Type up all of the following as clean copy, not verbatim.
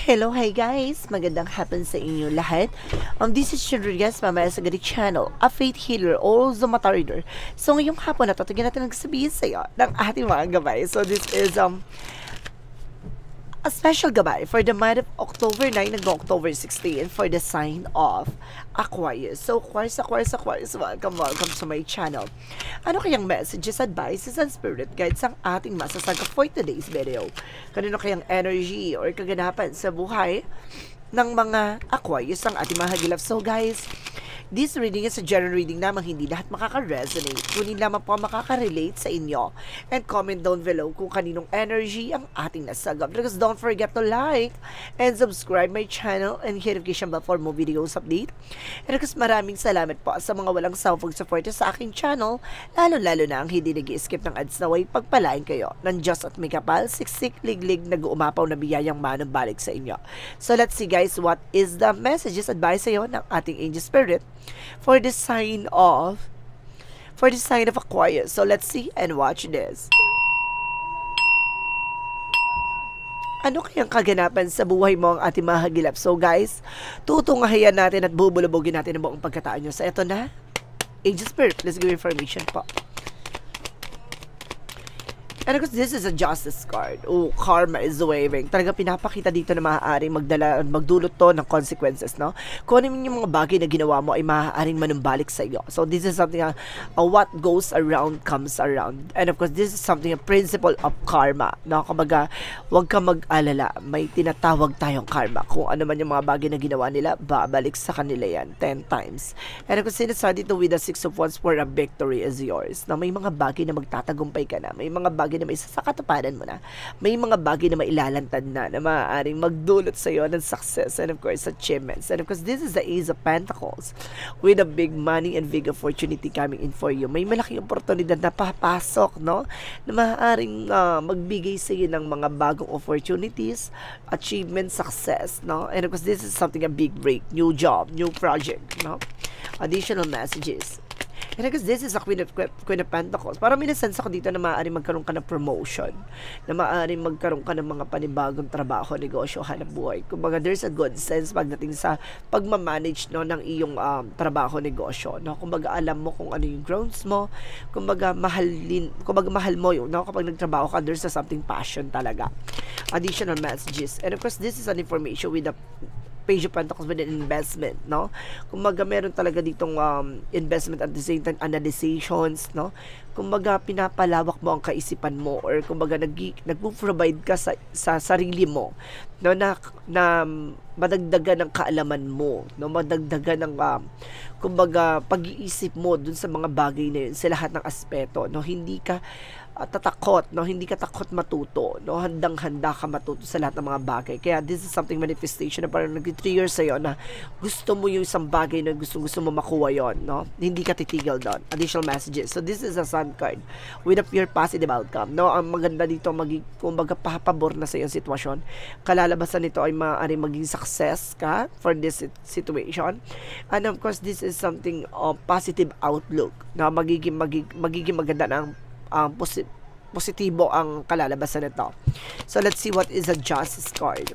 Hello, hi guys! Magandang hapon sa inyo lahat. This is Rodriguez, mamaya sa Gadi Channel, a faith healer, also mata reader. So ngayong hapon na tatagyan natin nagsabihin sa iyo ng ating mga gabay. So this is a special gabay for the month of October 9 hanggang October 16 for the sign of Aquarius. So Aquarius, welcome to my channel. Ano kayang messages, advices, and spirit guides ang ating masasaga for today's video? Kanino kayang energy or kaganapan sa buhay ng mga Aquarius ang ating mahagilap? So guys, this reading is a general reading namang hindi lahat makaka-resonate. Kunin lamang po ang makaka-relate sa inyo. And comment down below kung kaninong energy ang ating nasagap. Because don't forget to like and subscribe my channel and hit notification bell for more videos update. And because maraming salamat po sa mga walang sawang supporter sa aking channel, lalo-lalo na ang hindi nag-i-skip ng ads na way pagpalain kayo ng Diyos at may kapal, siksik, liglig, nag-uumapaw na biyayang manong balik sa inyo. So let's see guys, what is the messages, advice sa iyo ng ating angel spirit for the sign of Aquarius. So let's see and watch this. Ano kayang kaganapan sa buhay mo ang ating mahagilap? So guys, tutungahin natin at bubulubugin natin ang buong pagkataan nyo. So eto na, angel spirit, let's give information po. And of course, this is a justice card. Oh, karma is waving. Talaga pinapakita dito na maaaring magdulot to ng consequences, no? Kung ano yung mga bagay na ginawa mo ay maaaring manumbalik sa iyo. So this is something, what goes around comes around. And of course, this is something, a principle of karma, no? Kumbaga, huwag kang mag-alala. May tinatawag tayong karma. Kung ano man yung mga bagay na ginawa nila, babalik sa kanila yan 10 times. And of course, sinasabi dito with the 6 of Wands for a victory is yours. Na may mga bagay na magtatagumpay ka na. May mga bagay na may sasakatuparan mo na. May mga bagay na mailalantad na maaaring magdulot sa iyo ng success and of course achievements. And of course, this is the Ace of Pentacles with a big money and big opportunity coming in for you. May malaking oportunidad na papasok, no? Na maaaring magbigay sa iyo ng mga bagong opportunities, achievement, success, no? And of course, this is something, a big break, new job, new project, no? Additional messages. And I guess this is a Queen of Pentacles. Parang minasense ako dito na maaaring magkaroon ka ng promotion, na maaaring magkaroon ka ng mga panibagong trabaho, negosyo, hanap buhay. Kumbaga, there's a good sense pagdating sa pagmamanage, no, ng iyong trabaho, negosyo. No? Kumbaga, alam mo kung ano yung grounds mo. Kumbaga, mahal mo yun. No? Kapag nagtrabaho ka, there's a something passion talaga. Additional messages. And of course, this is an information with the Page of Pentacles with an investment, no? Kumbaga, meron talaga ditong investment at the same time, analyzations, no? Kumbaga, pinapalawak mo ang kaisipan mo or kumbaga, nag-provide ka sa sarili mo, no? Na madagdagan ng kaalaman mo, no? Madagdagan ng, kumbaga, pag-iisip mo dun sa mga bagay na yun, sa lahat ng aspeto, no? Hindi ka tatakot, no? Hindi ka takot matuto, no? Handang-handa ka matuto sa lahat ng mga bagay. Kaya this is something manifestation na parang nag-trigger sa'yo na gusto mo yung isang bagay na gusto mo makuha yon, no? Hindi ka titigil doon. Additional messages. So this is a Sun card with a pure positive outcome, no? Ang maganda dito, kumbaga papabor na sa iyong sitwasyon. Kalalabasan nito ay maaaring maging success ka for this situation. And of course, this is something positive outlook na magiging maganda ng positibo ang kalalabasan nito. So let's see what is a justice card.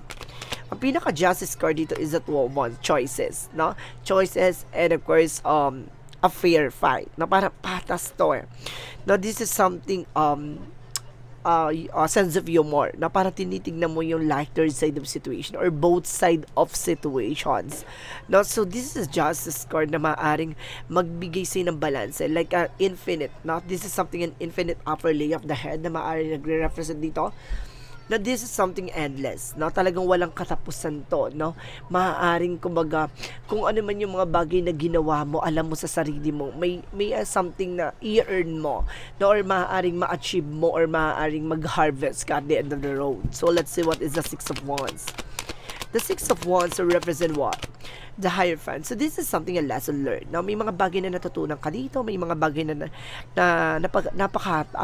Ang pinaka-justice card dito is that one, choices, no? Choices and of course a fair fight. Na para patas to. Now this is something sense of humor na para tinitignan mo yung lighter side of situation or both side of situations, no? So this is justice card na maaring magbigay sa'yo ng balance, like infinite, no? This is something, an infinite upper layer of the head na maaring nagre-represent dito na this is something endless, no? Talagang walang katapusan to, no? Maaaring, kumbaga, kung ano man yung mga bagay na ginawa mo, alam mo sa sarili mo, may something na i-earn mo, no? Or maaaring ma-achieve mo or maaaring mag-harvest ka at the end of the road. So let's see what is the 6 of Wands. The 6 of Wands represent what? The Hierophant. So this is something, a lesson learned. Now, may mga bagay na natutunan ka dito, may mga bagay na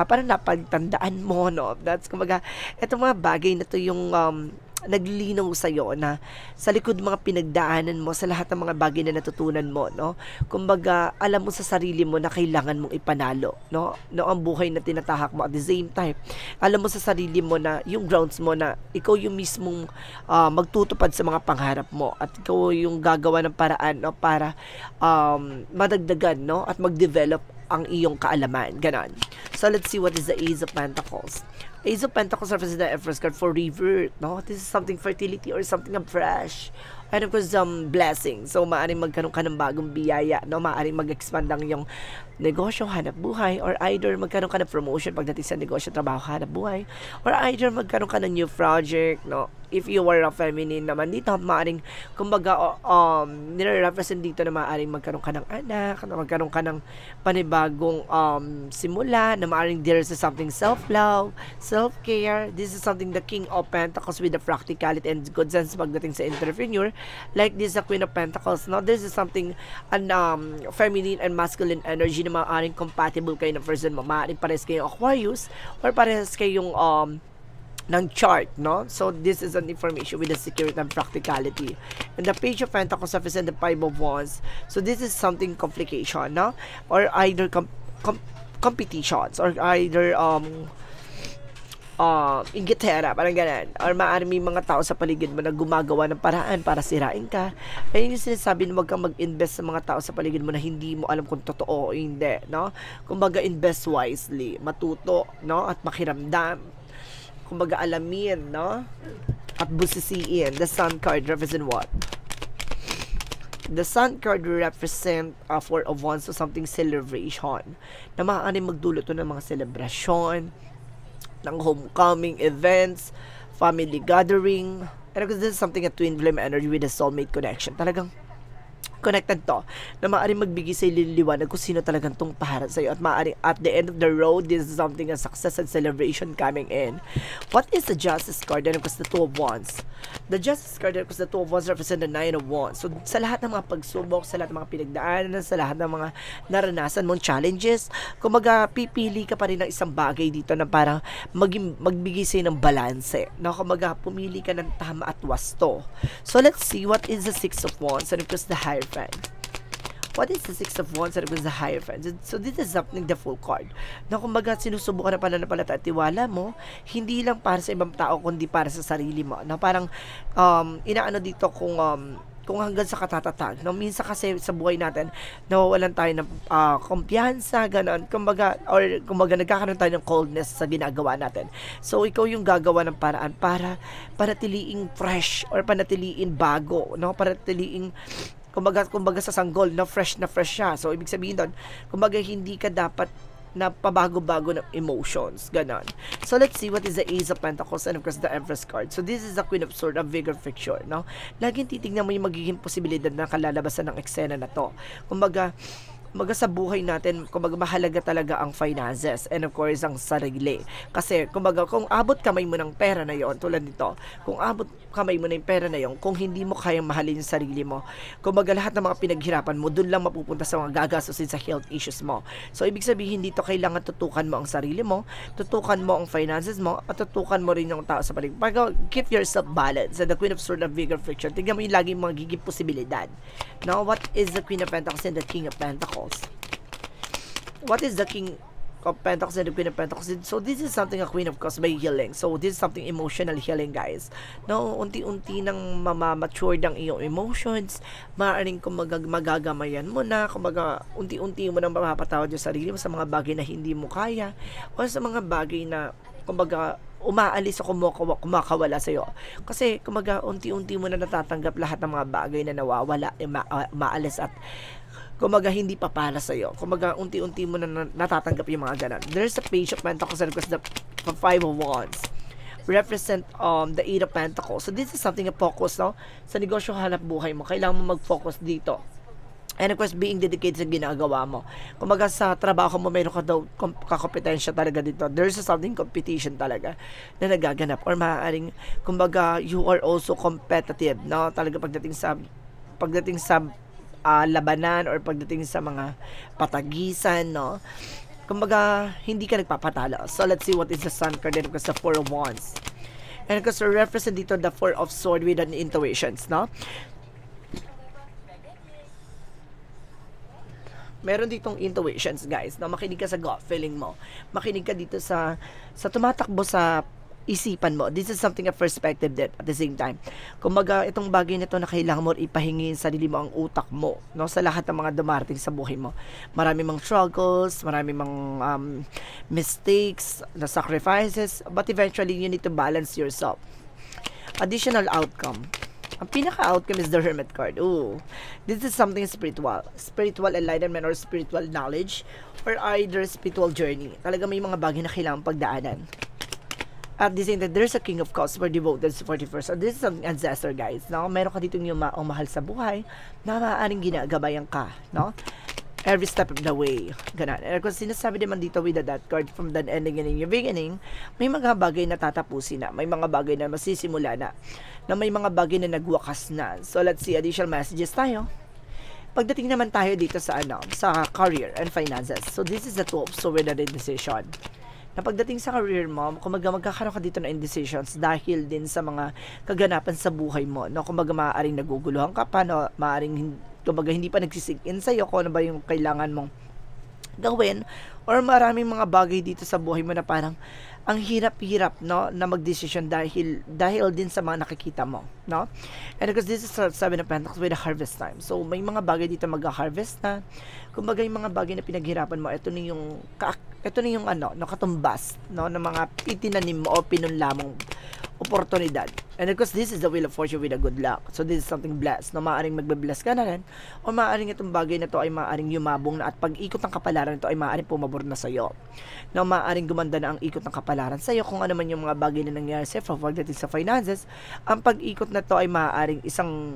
parang napagtandaan mo, no? That's, kumbaga, itong mga bagay na to yung naglilinaw sa'yo na sa likod mga pinagdaanan mo, sa lahat ng mga bagay na natutunan mo, no? Kumbaga, alam mo sa sarili mo na kailangan mong ipanalo, no? No, ang buhay na tinatahak mo at the same time, alam mo sa sarili mo na yung grounds mo na ikaw yung mismong magtutupad sa mga pangarap mo at ikaw yung gagawa ng paraan, no? Para madagdagan, no? At mag-develop ang iyong kaalaman. Ganon. So, let's see what is the Ace of Pentacles. Ace of Pentacles represents the Empress card for rebirth, no? This is something fertility or something fresh. And of course, blessing. So, maaaring magkaroon ka ng bagong biyaya, no? Maaaring mag-expand ang iyong negosyo, hanap buhay, or either magkaroon ka ng promotion pagdating sa negosyo, trabaho, hanap buhay, or either magkaroon ka ng new project, no? If you were a feminine naman dito, maaaring, kumbaga, nire-represent dito na maaaring magkaroon ka ng anak, na magkaroon ka ng panibagong simula, na maaaring there is something self-love, self-care. This is something the King of Pentacles with the practicality and good sense pagdating sa entrepreneur. Like this, the Queen of Pentacles, no? This is something feminine and masculine energy na maaaring compatible kayo ng person mo. Maaaring parehas kayong Aquarius or parehas kayong ng chart, no? So, this is an information with the security and practicality. And the Page of Pentacles represents the Five of Wands. So, this is something complication, no? Or either competitions, or either inggitera, parang ganun. Or maaaring may mga tao sa paligid mo na gumagawa ng paraan para sirain ka. Ayun yung sinasabi na huwag kang mag-invest sa mga tao sa paligid mo na hindi mo alam kung totoo o hindi, no? Kumbaga, invest wisely, matuto, no? At makiramdam. Kumbaga, alamin, no? At busisiin. The Sun card represent what? The Sun card represent Four of Wands, so something celebration. Na maaaring magdulot to ng mga celebration, ng homecoming events, family gathering. And because this is something a twin flame energy with a soulmate connection. Talagang connected to, na maaaring magbigay sa liwanag kung sino talagang tong paharap sa'yo, at maaaring at the end of the road, this is something a success and celebration coming in. What is the Justice card? And of course, the Two of Wands. The Justice card, and of course, the Two of Wands represent the Nine of Wands. So, sa lahat ng mga pagsubok, sa lahat ng mga pinagdaanan, sa lahat ng mga naranasan mong challenges, kumaga, pipili ka pa rin ng isang bagay dito na parang magbigay sa'yo ng balanse. No? Kumaga, pumili ka ng tama at wasto. So, let's see what is the Six of Wands, and of course, the Hierophant. What is the Six of Wands, and of course, the Hierophant? So, this is something the Full card. Na kumbaga, sinusubukan na pananampalataya at tiwala mo, hindi lang para sa ibang tao, kundi para sa sarili mo. Na parang, inaano dito kung hanggang sa katatatag. No? Minsan kasi sa buhay natin, nawawalan tayo ng kumpiyansa, gano'n. Kumbaga, nagkakaroon tayo ng coldness sa ginagawa natin. So, ikaw yung gagawa ng paraan para panatiliing fresh or panatiliing bago, no? Panatiliing kumbaga sa sanggol na fresh siya. So, ibig sabihin doon, kumbaga hindi ka dapat na pabago-bago ng emotions. Ganon. So, let's see what is the Ace of Pentacles and of course the Empress card. So, this is the Queen of Swords, a vigor fiction, no? Laging titignan mo yung magiging posibilidad na kalalabasan ng eksena na to. Kumbaga sa buhay natin, kumbaga mahalaga talaga ang finances and of course ang sarili. Kasi kumbaga kung abot kamay mo ng pera na yon, tulad nito, kung abot kamay mo ng pera na yon, kung hindi mo kayang mahalin yung sarili mo, kumbaga lahat ng mga pinaghirapan mo, dun lang mapupunta sa mga gagastusin sa health issues mo. So ibig sabihin dito, kailangan tutukan mo ang sarili mo, tutukan mo ang finances mo, at tutukan mo rin yung tao sa paligid. Pag keep yourself balanced. And the Queen of Swords of Vigor Friction, tignan mo yung lagi magiging posibilidad. Now, what is the Queen of Pentacles and the King of Pentacles? What is the King of Pentacles and the Queen of Pentacles? So, this is something a Queen of Cups by healing. So, this is something emotional healing, guys. No, unti-unti nang mamamature ang iyong emotions. Maaaring magagamayan mo na. Kumbaga, unti-unti mo nang mapapatawad yung sarili mo sa mga bagay na hindi mo kaya. O sa mga bagay na, kumbaga, umaalis o kumakawala sa'yo. Kasi, kumbaga, unti-unti mo na natatanggap lahat ng mga bagay na nawawala, umaalis at kumbaga hindi pa para sa'yo. Kumbaga unti-unti mo na natatanggap yung mga ganan. There's a Page of Pentacles and of course the Five of Wands represent the Eight of Pentacles. So this is something a focus, no? Sa negosyo, hanap buhay mo, kailangan mo mag-focus dito. And of course, being dedicated sa ginagawa mo. Kumbaga sa trabaho mo, mayroon ka daw kakompetensya talaga dito. There's something competition talaga na nagaganap. Or maaaring, kumbaga, you are also competitive, no? Talaga pagdating sa labanan or pagdating sa mga patagisan, no? Kumbaga, hindi ka nagpapatalo. So, let's see what is the Sun card and of course the Four of Wands. And because represent dito the Four of Swords with an intuitions, no? Meron ditong intuitions, guys, no? Makinig ka sa gut feeling mo. Makinig ka dito sa tumatakbo sa isipan mo. This is something a perspective that at the same time. Kumbaga, itong bagay na ito na kailangan mo ipahingin sa sarili mo ang utak mo, no? Sa lahat ng mga dumarating sa buhay mo. Marami mang struggles, marami mang mistakes, na sacrifices, but eventually you need to balance yourself. Additional outcome. Ang pinaka-outcome is the Hermit card. Ooh, this is something spiritual. Spiritual enlightenment or spiritual knowledge or either spiritual journey. Talaga may mga bagay na kailangan pagdaanan. At the same time, there's a King of Cups for devoted to 41st. So this is an ancestor, guys. No? Meron ka dito yung mahal sa buhay na maaaring ginagabayan ka. No? Every step of the way. Ganun. Kung sinasabi naman dito with that card from the ending and in your beginning, may mga bagay na tatapusin na. May mga bagay na masisimula na. Na may mga bagay na nagwakas na. So let's see additional messages tayo. Pagdating naman tayo dito sa sa career and finances. So this is the Two of Swords with an indecision. Na pagdating sa career mo, kumaga magkakaroon ka dito ng indecisions dahil din sa mga kaganapan sa buhay mo. No? Kumaga maaaring naguguluhan ka pa, no? Maaaring kumbaga hindi pa nagsisig in sa'yo kung ano ba yung kailangan mong gawin, or maraming mga bagay dito sa buhay mo na parang ang hirap-hirap, no, na magdesisyon dahil din sa mga nakikita mo, no? And because this is Seven of Pentacles with a harvest time. So may mga bagay dito mag-harvest na. Kumbaga yung mga bagay na pinaghirapan mo, ito na yung no, katumbas, no, ng mga itinanim mo o pinunla mong oportunidad. And of course, this is the Wheel of Fortune with a good luck. So this is something blessed. No, maaaring magbe-bless ka na rin, o maaaring itong bagay na to ay maaaring yumabong na at pag-ikot ng kapalaran nito ay maaaring pumabor na sa'yo. No, maaaring gumanda na ang ikot ng kapalaran sa'yo kung ano man yung mga bagay na nangyari sa'yo from pagdating sa finances. Ang pag-ikot na to ay maaaring isang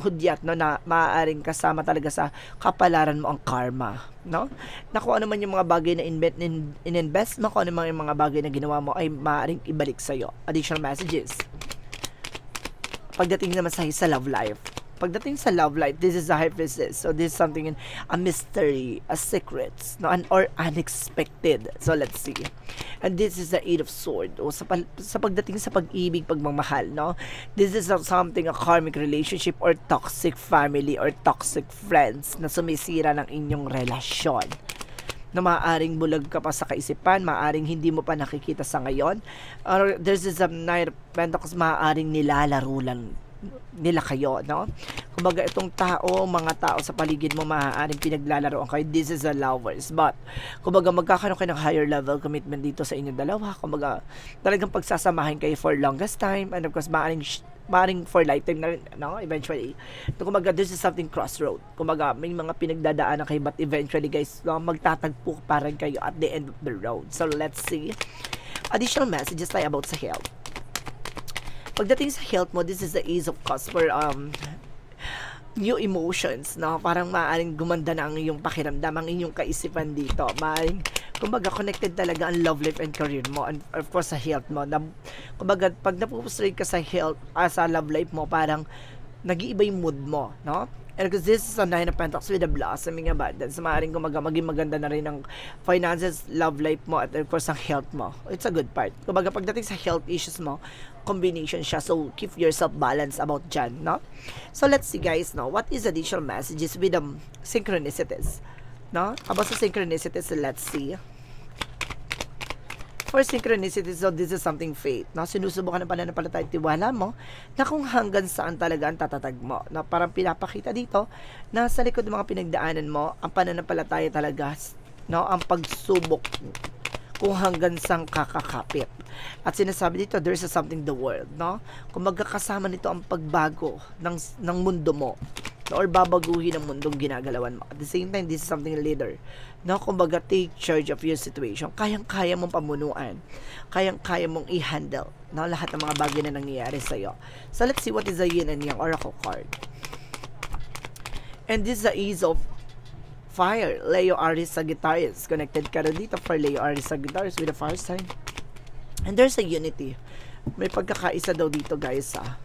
hudyat, no, na maaaring kasama talaga sa kapalaran mo ang karma, no? Na kung ano man yung mga bagay na in-invest mo, kung ano man yung mga bagay na ginawa mo ay maaaring ibalik sa'yo. Additional messages. Pagdating naman sa love life. Pagdating sa love life, this is a High Priestess. So this is something a mystery, a secret, no, or unexpected. So let's see. And this is the Eight of Swords. O sa pagdating sa pag-ibig, pagmamahal, no? This is something a karmic relationship or toxic family or toxic friends na sumisira ng inyong relasyon. Na maaaring bulag ka pa sa kaisipan, maaaring hindi mo pa nakikita sa ngayon. Or there's this Knight of Pentacles, maaaring nilalaro lang nila kayo, no? Kumbaga itong mga tao sa paligid mo maaaring pinaglalaroan kayo. This is a lovers, but kumbaga magkakaroon kayo ng higher level commitment dito sa inyong dalawa. Kumbaga talagang pagsasamahin kayo for longest time, and of course maaaring for lifetime na rin, no? Eventually. So, kumbaga this is something crossroad. Kumbaga may mga pinagdadaanan kayo, but eventually guys, no, magtatagpo pa rin kayo at the end of the road. So let's see additional messages tayo about sa health. Pagdating sa health mo, this is the Ace of Cups for new emotions, no? Parang maaaring gumanda na ang iyong pakiramdam, ang iyong kaisipan dito. Maaaring, kumbaga, connected talaga ang love life and career mo, and of course sa health mo. Kumbaga, pag napupustrate ka sa health, sa love life mo, parang nag-iiba yung mood mo, no? And because this is a Nine of Pentacles with a blossoming abundance, maaaring kumbaga maging maganda na rin ang finances, love life mo, at of course ang health mo. It's a good part. Kumbaga pagdating sa health issues mo, combination siya. So keep yourself balanced about dyan, no? So let's see guys, no? What is additional messages with synchronicities, no? About sa synchronicities, let's see. For synchronicity, so this is something fate, no? Sinusubukan ng pananampalataya at tiwala mo na kung hanggang saan talaga ang tatatag mo, na parang pinapakita dito na sa likod ng mga pinagdaanan mo, ang pananampalataya talaga, no? Ang pagsubok kung hanggang saan kakakapit. At sinasabi dito, there's something the world, no? Kung magkakasama nito ang pagbago ng mundo mo, or babaguhin ang mundong ginagalawan mo. At the same time, this is something leader. No, kumbaga, take charge of your situation. Kayang-kaya mong pamunuan. Kayang-kaya mong i-handle, no, lahat ng mga bagay na nangyayari sa'yo. So, let's see what is the Yin and Yang Oracle card. And this is the Ace of Fire. Leo, Aries, Sagittarius. Connected ka rin dito for Leo, Aries, Sagittarius with a fire sign. And there's a unity. May pagkakaisa daw dito, guys, ah.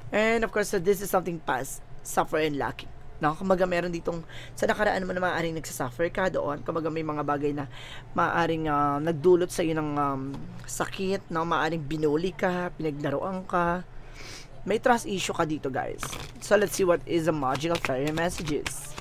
And, of course, so this is something past. Suffer and lucky. No, kumbaga meron ditong sa nakaraan mo na maaaring nagsasuffer ka doon, kumbaga may mga bagay na maaaring nagdulot sa iyo ng sakit, no, maaaring binuli ka, pinaglaruan ka. May trust issue ka dito, guys. So let's see what is the magical fairy messages.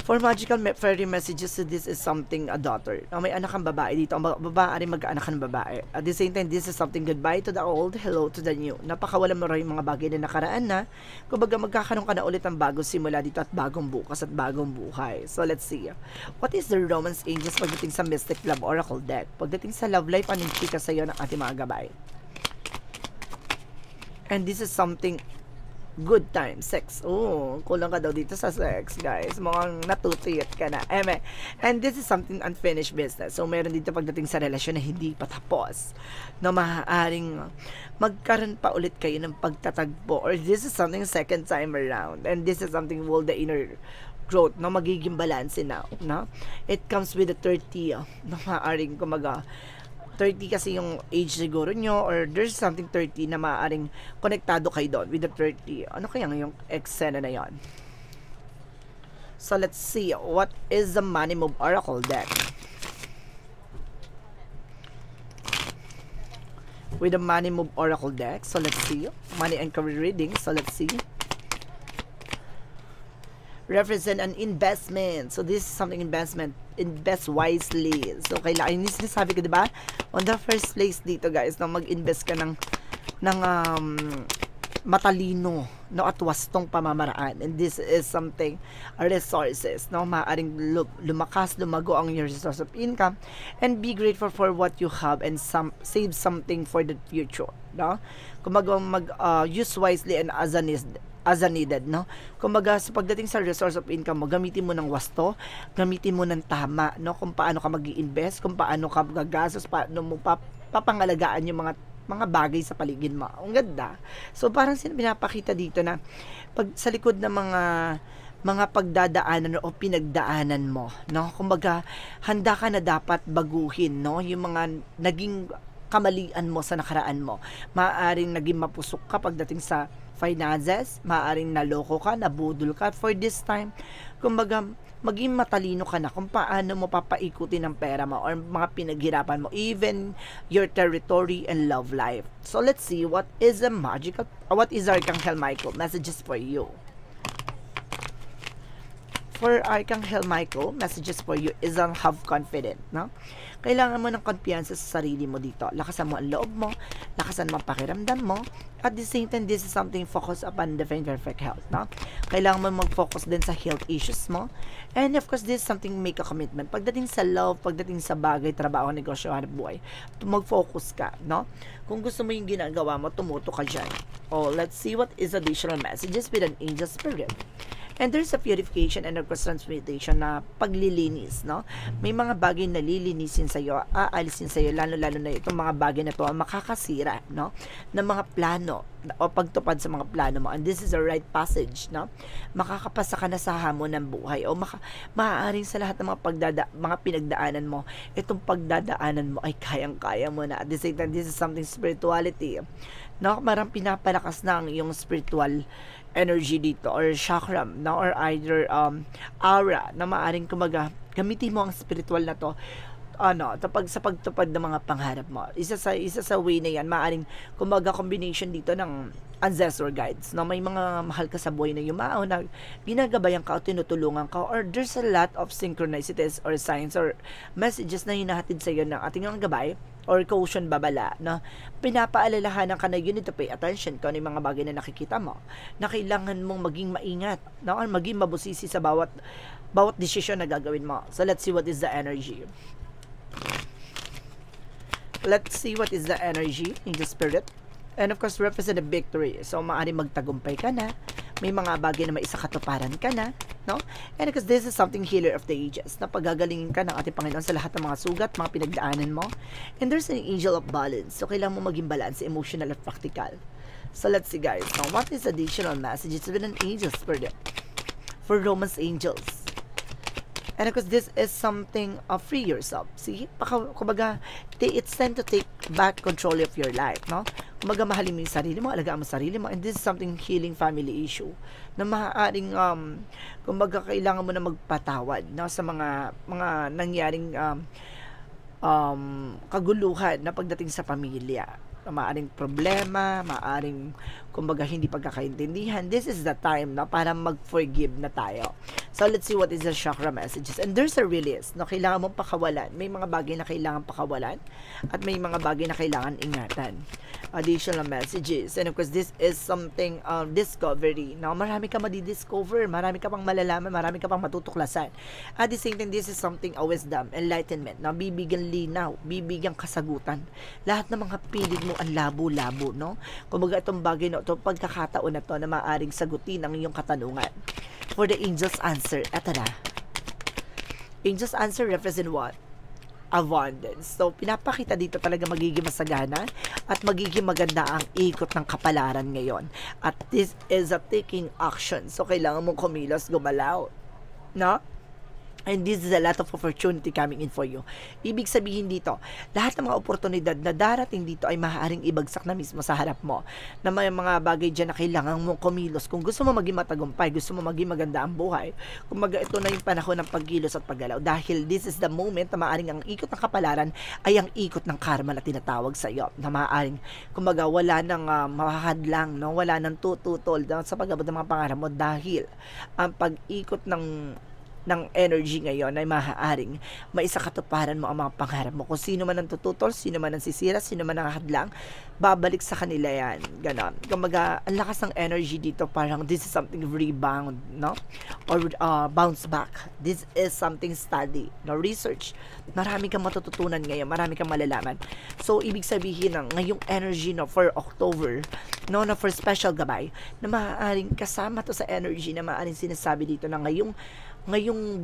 For magical fairy messages, this is something a daughter. May anak kang babae dito. Ang babae rin mag-anak ng babae. At the same time, this is something goodbye to the old, hello to the new. Napakawalan mo rin yung mga bagay na nakaraan na. Kumbaga magkakaroon ka na ulit ng bagong simula dito at bagong bukas at bagong buhay. So let's see. What is the romance angels pagdating sa Mystic Love Oracle deck? Pagdating sa love life, anong chika sa'yo ng ating mga gabay? And this is something good time, sex. Oh, kulang ka daw dito sa sex, guys. Mukhang natutuyot ka na. And this is something unfinished business. So, meron dito pagdating sa relasyon na hindi pa tapos. Na maaaring magkaroon pa ulit kayo ng pagtatagpo. Or this is something second time around. And this is something will the inner growth, no? Magiging balance now, no? It comes with the 30, na maaaring kumaga 30 kasi yung age siguro nyo, or there's something 30 na maaaring konektado kayo doon with the 30. Ano kaya yung eksena na yon? So let's see, what is the Money Move Oracle deck? With the Money Move Oracle deck, so let's see. Money and career reading, so let's see. Represent an investment. So this is something investment. Invest wisely. So kailangan, yung sinasabi ko, diba? On the first place dito, guys, na mag-invest ka ng matalino, no, at wastong pamamaraan. And this is something, resources, no, maaaring lumakas, lumago ang your source of income, and be grateful for what you have and save something for the future, no? Kung use wisely and as a needed, no? Kumbaga, sa pagdating sa resource of income mo, gamitin mo ng wasto, gamitin mo ng tama, no? Kung paano ka mag-i-invest, kung paano ka gagastos, paano mo papangalagaan yung mga bagay sa paligid mo. Ang ganda. So, parang pinapakita dito na pag sa likod ng mga pagdadaanan o pinagdaanan mo, no? Kumbaga, handa ka na dapat baguhin, no? Yung mga naging kamalian mo sa nakaraan mo. Maaaring naging mapusok ka pagdating sa finances, maaaring naloko ka, nabudol ka for this time. Kumbaga, maging matalino ka na kung paano mo papaikutin ang pera mo or mga pinaghirapan mo, even your territory and love life. So let's see what is Archangel Michael messages for you. For Archangel Michael, messages for you is have confidence, no? Kailangan mo ng kumpiyansa sa sarili mo dito. Lakasan mo ang loob mo, lakasan mo ang pakiramdam mo. At the same time, this is something focus upon divine perfect health, no? Kailangan mo mag-focus din sa health issues mo. And of course, this is something make a commitment. Pagdating sa love, pagdating sa bagay, trabaho, negosyo, hanap buhay, mag-focus ka, no? Kung gusto mo yung ginagawa mo, tumuto ka dyan. Oh, let's see what is additional messages with an angel spirit. And there's a purification and a transmutation na paglilinis, no? May mga bagay na lilinisin sa'yo, aalisin sa'yo, lalo-lalo na itong mga bagay na ito ang makakasira, no? Ng mga plano o pagtupad sa mga plano mo. And this is the right passage, no? Makakapasa ka na sa hamon ng buhay o maaaring sa lahat ng mga pinagdaanan mo, itong pagdadaanan mo ay kayang-kaya mo na. At the same time, this is something spirituality, no? Marang pinapalakas na ang iyong spiritual energy dito or chakra, no? Or either aura na maaring kumaga gamitin mo ang spiritual na to sa pagtupad ng mga pangarap mo. Isa sa way na yan, maaring kumaga combination dito ng ancestor guides, no? May mga mahal ka sa buhay na yumao na ginagabayan ka o tinutulungan ka, or there's a lot of synchronicities or signs or messages na hinahatid sa iyo ng ating mga gabay or caution babala, no? Pinapaalalahanan ka na you need to pay attention kung ano yung mga bagay na nakikita mo, na kailangan mong maging maingat, no? Or maging mabusisi sa bawat desisyon na gagawin mo. So let's see what is the energy. Let's see what is the energy in the spirit. And of course, represent a victory. So maaaring magtagumpay ka na, may mga bagay na maisakatuparan ka na, no? And because this is something healer of the ages, na pagagalingin ka ng ating Panginoon sa lahat ng mga sugat, mga pinagdaanan mo. And there's an angel of balance. So kailangan mo maging balance, emotional at practical. So let's see, guys. Now, what is additional messages with an angel spirit for Romance angels? And of course, this is something free yourself. See? Kumbaga, it's time to take back control of your life, no? Kumbaga, mahalin mo yung sarili mo, alagaan mo sarili mo, and this is something healing family issue na maaaring, kumbaga, kailangan mo na magpatawad, no, sa mga nangyaring kaguluhan na pagdating sa pamilya. Maaring problema, maaring kumbaga hindi pagkakaintindihan. This is the time na para mag-forgive na tayo. So let's see what is the chakra messages. And there's a release na kailangan mong pakawalan. May mga bagay na kailangan pakawalan at may mga bagay na kailangan ingatan. Additional messages. And of course, this is something discovery. Now, marami ka madidiscover, marami ka pang malalaman, marami ka pang matutuklasan. At the same time, this is something a wisdom, enlightenment, na bibigyan linaw, bibigyan kasagutan. Lahat ng mga pilit mo ang labo-labo, no? Kumbaga itong bagay na ito, pagkakataon na ito na maaaring sagutin ang iyong katanungan. For the angel's answer, eto na. Angel's answer represent what? Abundance. So, pinapakita dito talaga magiging masagana at magiging maganda ang ikot ng kapalaran ngayon. At this is a taking action. So, kailangan mong kumilos, gumalaw. No? And this is a lot of opportunity coming in for you. Ibig sabihin dito, lahat ng mga oportunidad na darating dito ay maaaring ibagsak na mismo sa harap mo. Na may mga bagay dyan na kailangan mong kumilos. Kung gusto mo maging matagumpay, gusto mo maging maganda ang buhay, kumbaga ito na yung panahon ng pagkilos at paggalaw. Dahil this is the moment na maaaring ang ikot ng kapalaran ay ang ikot ng karma na tinatawag sa iyo. Na maaaring, kumbaga, wala nang mahadlang, no? Wala nang tututol sa pag-abot ng mga pangarap mo dahil ang pag-ikot ng energy ngayon ay maaaring maisakatuparan mo ang mga pangarap mo. Kung sino man ang tututol, sino man ang sisira, sino man ang hadlang, babalik sa kanila yan. Ganon. Kumbaga, ang lakas ng energy dito, parang this is something rebound, no? Or bounce back. This is something study, no? Research. Marami kang matututunan ngayon, marami kang malalaman. So, ibig sabihin ng ngayong energy, no, for October, no, na for special gabay, na maaaring kasama to sa energy na maaaring sinasabi dito na ngayong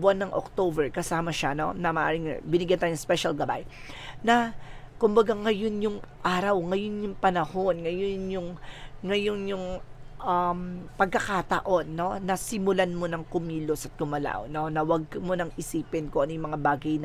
buwan ng October, kasama siya, no, na maaaring binigyan tayo ng special gabay, na kumbaga ngayon yung araw, ngayon yung panahon, ngayon yung pagkakataon, no, na simulan mo ng kumilos at kumalaw, no, na wag mo nang isipin kung ano yung mga bagay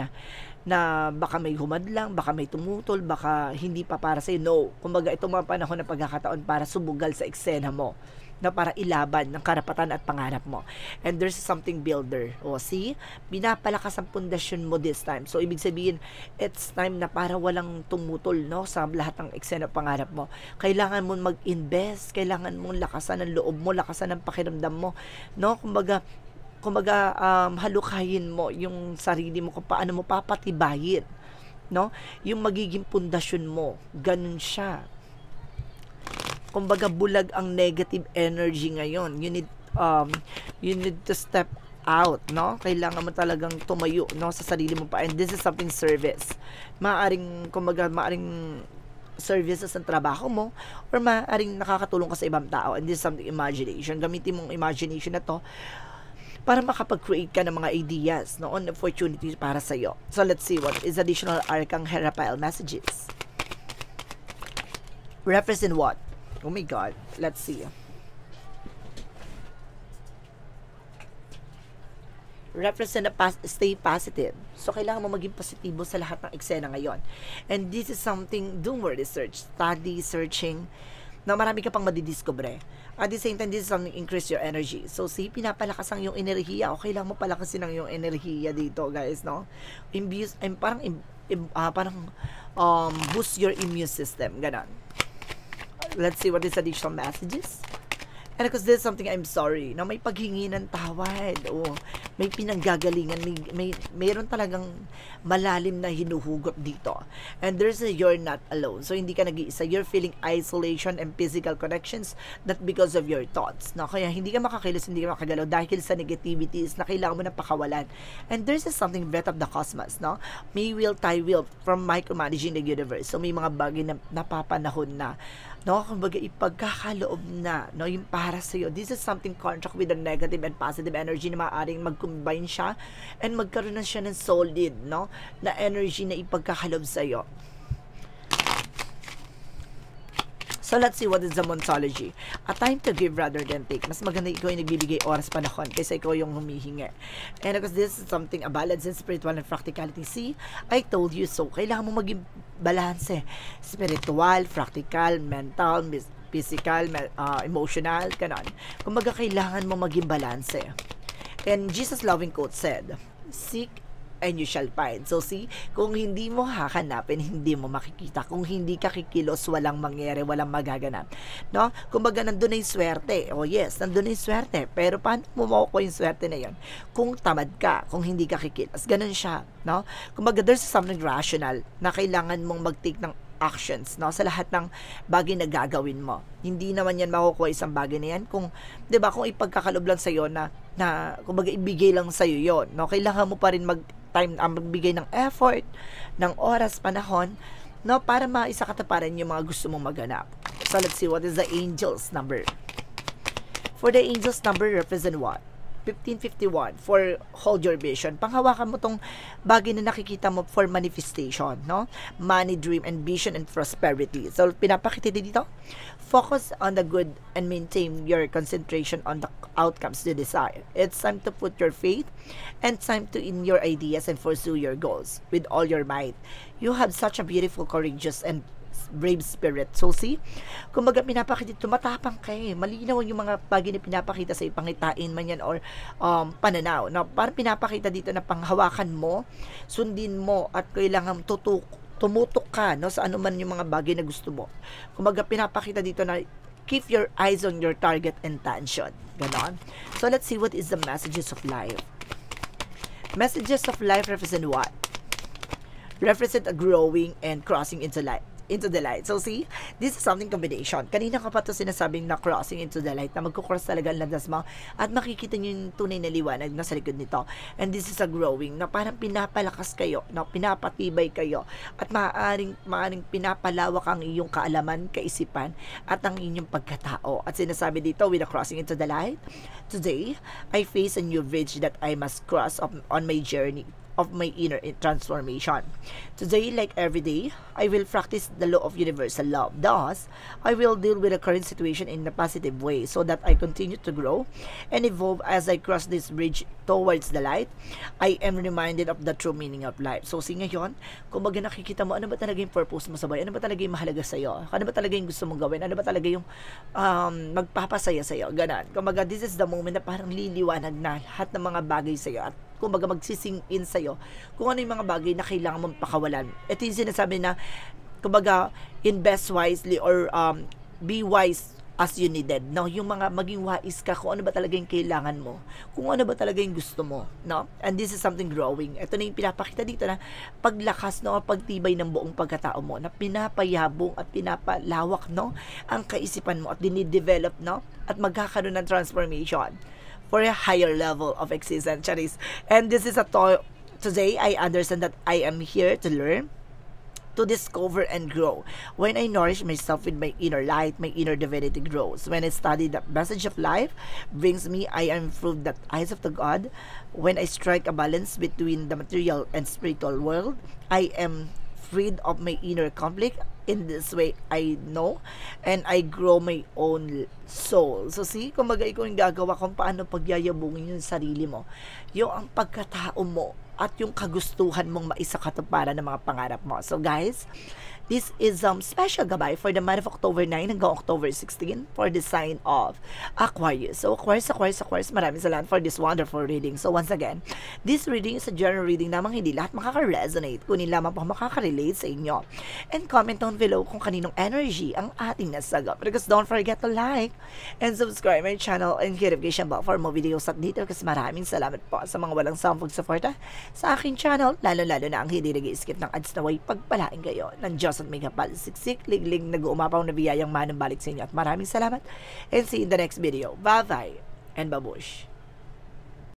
na baka may humadlang, baka may tumutol, baka hindi pa para sa'yo. No, kumbaga itong mga panahon na pagkakataon para sumugal sa eksena mo, na para ilaban ng karapatan at pangarap mo. And there's something builder. O, see? Pinapalakas ang pundasyon mo this time. So, ibig sabihin, it's time na para walang tumutol, no, sa lahat ng eksena pangarap mo. Kailangan mo mag-invest, kailangan mong lakasan ang loob mo, lakasan ang pakiramdam mo, no? Kumbaga, halukayin mo yung sarili mo kung paano mo papatibayin, no? Yung magiging pundasyon mo. Ganun siya. Kumbaga, bulag ang negative energy ngayon. You need to step out, no? Kailangan mo talagang tumayo, no, sa sarili mo pa. And this is something service. Maaring services ang trabaho mo, or maaring nakakatulong ka sa ibang tao. And this is something imagination. Gamitin mong imagination na to para makapag-create ka ng mga ideas, no, on opportunities para sa'yo. So, let's see what is additional Arcang Hierophile messages. Represent what? Oh my God. Let's see. Represent stay positive. So, kailangan mo maging positibo sa lahat ng eksena ngayon. And this is something, do more research, study, searching, na marami ka pang madidiscover. At the same time, this is something increase your energy. So, see, pinapalakas ang iyong enerhiya. Okay lang mo palakasin ang iyong enerhiya dito, guys, no? Parang boost your immune system. Ganon. Let's see what is additional messages. And because there's something, I'm sorry, na may paghingi ng tawad, o may pinanggagalingan, mayroon talagang malalim na hinuhugot dito. And there's you're not alone. So, hindi ka nag-iisa. You're feeling isolation and physical connections, not because of your thoughts. No? Kaya hindi ka makakilos, hindi ka makagalaw dahil sa negativities na kailangan mo na pakawalan. And there's something breath of the cosmos, no? May will, tie will, from micromanaging the universe. So, may mga bagay na napapanahon na, no, kumbaga ipagkakaloob na, no, yung para sa iyo. This is something contract with the negative and positive energy na maaaring mag-combine siya and magkaroon na siya ng solid, no, na energy na ipagkakaloob sa iyo. So, let's see what is the Montology. A time to give rather than take. Mas maganda ikaw yung nagbibigay oras panahon kaysa ikaw yung humihingi. And because this is something, a balance in spiritual and practicality. See, I told you so. Kailangan mo maging balance. Spiritual, practical, mental, physical, emotional, kanon. Kumbaga, kailangan mo maging balance. And Jesus' loving quote said, seek and you shall find. So see, kung hindi mo hahanapin, hindi mo makikita. Kung hindi ka kikilos, walang mangyari, walang magaganap. No? Kumbaga, nandun na yung swerte. Oh yes, nandun na yung swerte. Pero paano mo makukuha yung swerte na yun? Kung tamad ka, kung hindi ka kikilos. Ganun siya. No? Kumbaga, there's something rational na kailangan mong mag-take ng actions, no, sa lahat ng bagay na gagawin mo. Hindi naman yan makukuha isang bagay na yan kung, 'di ba, kung ipagkakalob lang sa iyo na kumbaga ibigay lang sa iyo 'yon, no. Kailangan mo pa rin magbigay ng effort, ng oras, panahon, no, para maisakatuparan yung mga gusto mong maganap. So let's see what is the angel's number. For the angel's number represent what? 1551 for hold your vision. Panghawakan mo tong bagay na nakikita mo for manifestation, no? Money, dream, and vision, and prosperity. So, pinapakita dito, focus on the good and maintain your concentration on the outcomes you desire. It's time to put your faith and time to in your ideas and pursue your goals with all your might. You have such a beautiful, courageous, and brave spirit. So see, kumbaga pinapakita dito, matapang ka malinaw yung mga bagay na pinapakita sa pangitain man yan or pananaw. No? Parang pinapakita dito na panghawakan mo, sundin mo at kailangan tumutok ka, no, sa anuman yung mga bagay na gusto mo. Kumbaga pinapakita dito na keep your eyes on your target intention. Ganon. So let's see what is the messages of life. Messages of life represent what? Represent a growing and crossing into the light. So see, this is something combination. Kanina ko pa ito sinasabing na crossing into the light, na magkukross talaga ang landas mo at makikita nyo yung tunay na liwanag na sa likod nito. And this is a growing, na parang pinapalakas kayo, na pinapatibay kayo at maaaring pinapalawak ang iyong kaalaman, kaisipan at ang inyong pagkatao. At sinasabi dito, with a crossing into the light, today, I face a new bridge that I must cross on my journey of my inner transformation. Today, like every day, I will practice the law of universal love. Thus, I will deal with the current situation in a positive way so that I continue to grow and evolve as I cross this bridge towards the light. I am reminded of the true meaning of life. So, ngayon, kumbaga nakikita mo, ano ba talaga yung purpose mo sa buhay? Ano ba talaga yung mahalaga sa'yo? Ano ba talaga yung gusto mong gawin? Ano ba talaga yung magpapasaya sa'yo? Ganon. Kumbaga, this is the moment na parang liliwanag na lahat ng mga bagay sa'yo at kumbaga magsising in sa'yo kung ano yung mga bagay na kailangan mong pakawalan. Ito yung sinasabi na kumbaga invest wisely or be wise as you needed. No? Yung mga maging wise ka kung ano ba talaga yung kailangan mo, kung ano ba talaga yung gusto mo. No? And this is something growing. Ito na yung pinapakita dito na paglakas, no? Pagtibay ng buong pagkatao mo, na pinapayabong at pinapalawak, no? Ang kaisipan mo at dinidevelop, no? At magkakaroon ng transformation for a higher level of existence. And this is today I understand that I am here to learn, to discover and grow. When I nourish myself with my inner light, my inner divinity grows. When I study the message of life brings me, I am improved the eyes of the God. When I strike a balance between the material and spiritual world, I am freed of my inner conflict. In this way, I know and I grow my own soul. So see, kumbaga ikaw yung gagawa kung paano pagyayabungin yung sarili mo, yung ang pagkatao mo at yung kagustuhan mong maisakatuparan ng mga pangarap mo. So guys, this is special gabay for the month of October 9 hanggang October 16 for the sign of Aquarius. So Aquarius, maraming salamat for this wonderful reading. So once again, this reading is a general reading namang hindi lahat makaka-resonate, kunin lamang po makaka-relate sa inyo. And comment down below kung kaninong energy ang ating nasagap. Because don't forget to like and subscribe my channel and hit notification bell for more videos at dito. Kasi maraming salamat po sa mga walang sampag suporta sa aking channel, lalo-lalo na ang hindi nag-skip ng ads na way pagpalain kayo ng Diyos at may kapal, siksik, liglig, nag-uumapaw na biyayang manang balik sa inyo. At maraming salamat and see you in the next video. Bye-bye and babush.